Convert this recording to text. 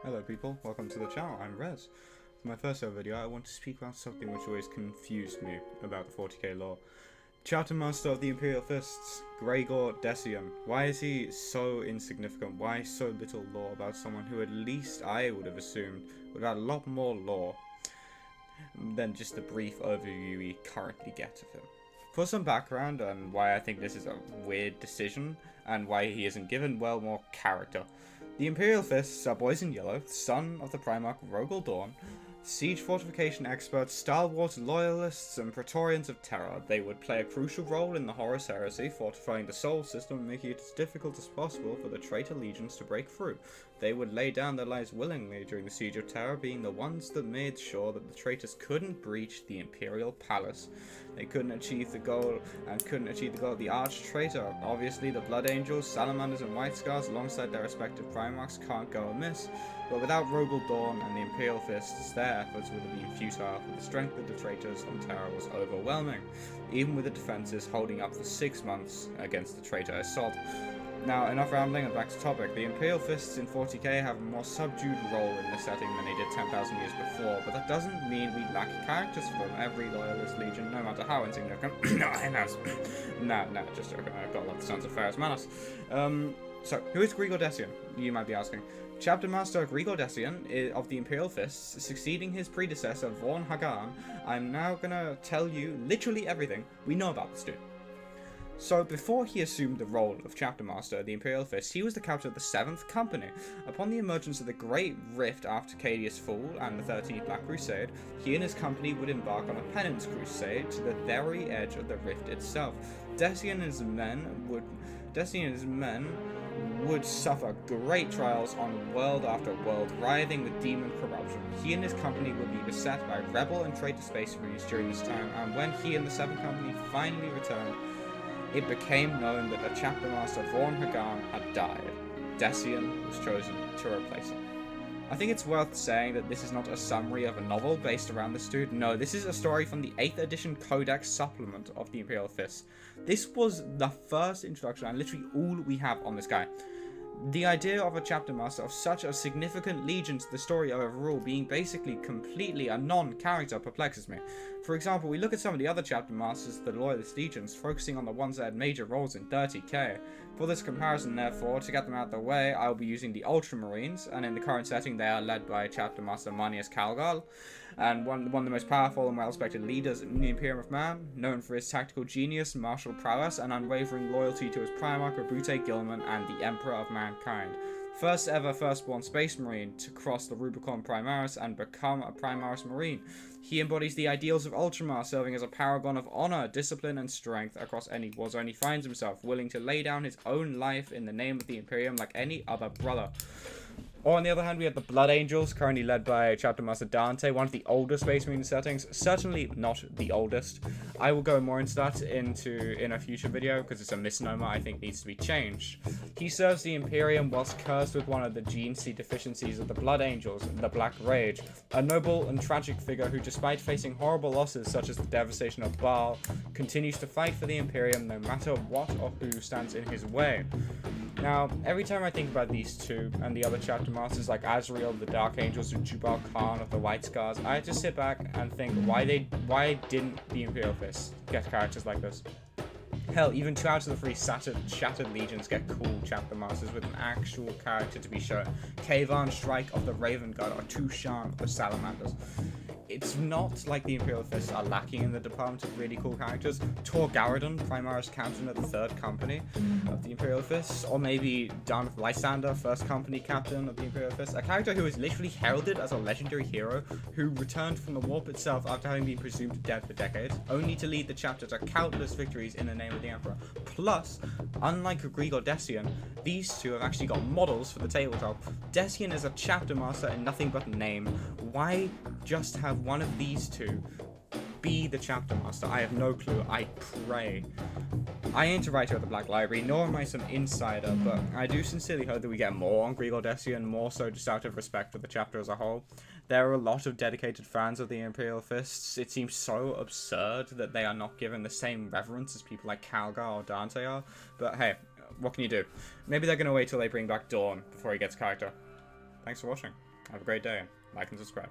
Hello people, welcome to the channel, I'm Rez. For my first ever video, I want to speak about something which always confused me about the 40k lore. Chapter Master of the Imperial Fists, Gregor Decian. Why is he so insignificant? Why so little lore about someone who at least I would have assumed would have a lot more lore than just the brief overview we currently get of him? For some background on why I think this is a weird decision, and why he isn't given, well, more character. The Imperial Fists are boys in yellow, son of the Primarch Rogel Dawn, siege fortification experts, Star Wars loyalists, and Praetorians of Terror. They would play a crucial role in the Horus Heresy, fortifying the Sol system and making it as difficult as possible for the traitor legions to break through. They would lay down their lives willingly during the Siege of Terror, being the ones that made sure that the traitors couldn't breach the Imperial Palace. They couldn't achieve the goal of the arch-traitor. Obviously, the Blood Angels, Salamanders, and White Scars, alongside their respective Primarchs, can't go amiss. But without Rogel Dawn and the Imperial Fists, their efforts would have been futile, for the strength of the traitors on Terror was overwhelming, even with the defences holding up for 6 months against the traitor assault. Now, enough rambling and back to topic. The Imperial Fists in 40k have a more subdued role in this setting than they did 10,000 years before, but that doesn't mean we lack characters from every loyalist legion, no matter how insignificant. Nah, just joking. I've got a lot of sons of Ferrus Manus. So, who is Gregor Decian? You might be asking. Chapter Master Gregor Decian of the Imperial Fists, succeeding his predecessor Vorn Hagan. I'm now gonna tell you literally everything we know about this dude. So, before he assumed the role of Chapter Master of the Imperial Fist, he was the captain of the 7th Company. Upon the emergence of the Great Rift after Cadius' fall and the 13th Black Crusade, he and his company would embark on a penance crusade to the very edge of the Rift itself. Decian and his men would suffer great trials on world after world, writhing with demon corruption. He and his company would be beset by rebel and traitor space marines during this time, and when he and the 7th Company finally returned, it became known that the Chapter Master Vorn Hagan had died. Decian was chosen to replace him. I think it's worth saying that this is not a summary of a novel based around this dude. No, this is a story from the 8th edition Codex supplement of the Imperial Fists. This was the first introduction and literally all we have on this guy. The idea of a chapter master of such a significant legion to the story overall being basically completely a non-character perplexes me. For example, we look at some of the other chapter masters of the loyalist legions, focusing on the ones that had major roles in 30k. For this comparison, therefore, to get them out of the way, I will be using the Ultramarines, and in the current setting they are led by chapter master Manius Calgal, and one of the most powerful and well-respected leaders in the Imperium of Man, known for his tactical genius, martial prowess, and unwavering loyalty to his Primarch Rabute Gilman and the Emperor of Mankind. First ever Firstborn Space Marine to cross the Rubicon Primaris and become a Primaris Marine. He embodies the ideals of Ultramar, serving as a paragon of honor, discipline, and strength across any war zone he finds himself, willing to lay down his own life in the name of the Imperium like any other brother. Or on the other hand, we have the Blood Angels, currently led by Chapter Master Dante, one of the oldest Space Marine settings, certainly not the oldest. I will go more into that in a future video, because it's a misnomer I think needs to be changed. He serves the Imperium whilst cursed with one of the gene C deficiencies of the Blood Angels, the Black Rage, a noble and tragic figure who, despite facing horrible losses such as the devastation of Baal, continues to fight for the Imperium no matter what or who stands in his way. Now, every time I think about these two and the other chapter masters like Azrael of the Dark Angels and Jubal Khan of the White Scars, I just sit back and think, why didn't the Imperial Fists get characters like this? Hell, even 2 out of the 3 Shattered Legions get cool chapter masters with an actual character to be shown. Kavan Shrike of the Raven Guard or Tushan of the Salamanders. It's not like the Imperial Fists are lacking in the department of really cool characters. Tor Garadon, Primaris Captain of the 3rd Company of the Imperial Fists, or maybe Darth Lysander, 1st Company Captain of the Imperial Fists, a character who is literally heralded as a legendary hero who returned from the warp itself after having been presumed dead for decades, only to lead the chapter to countless victories in the name of the Emperor. Plus, unlike Gregor Decian, these two have actually got models for the tabletop. Decian is a chapter master in nothing but name. Why just have one of these two be the chapter master? I have no clue. I pray. I ain't a writer at the Black Library, nor am I some insider, but I do sincerely hope that we get more on Gregor Decian, more so just out of respect for the chapter as a whole. There are a lot of dedicated fans of the Imperial Fists. It seems so absurd that they are not given the same reverence as people like Calgar or Dante are, but hey, what can you do? Maybe they're going to wait till they bring back Dawn before he gets character. Thanks for watching. Have a great day. Like and subscribe.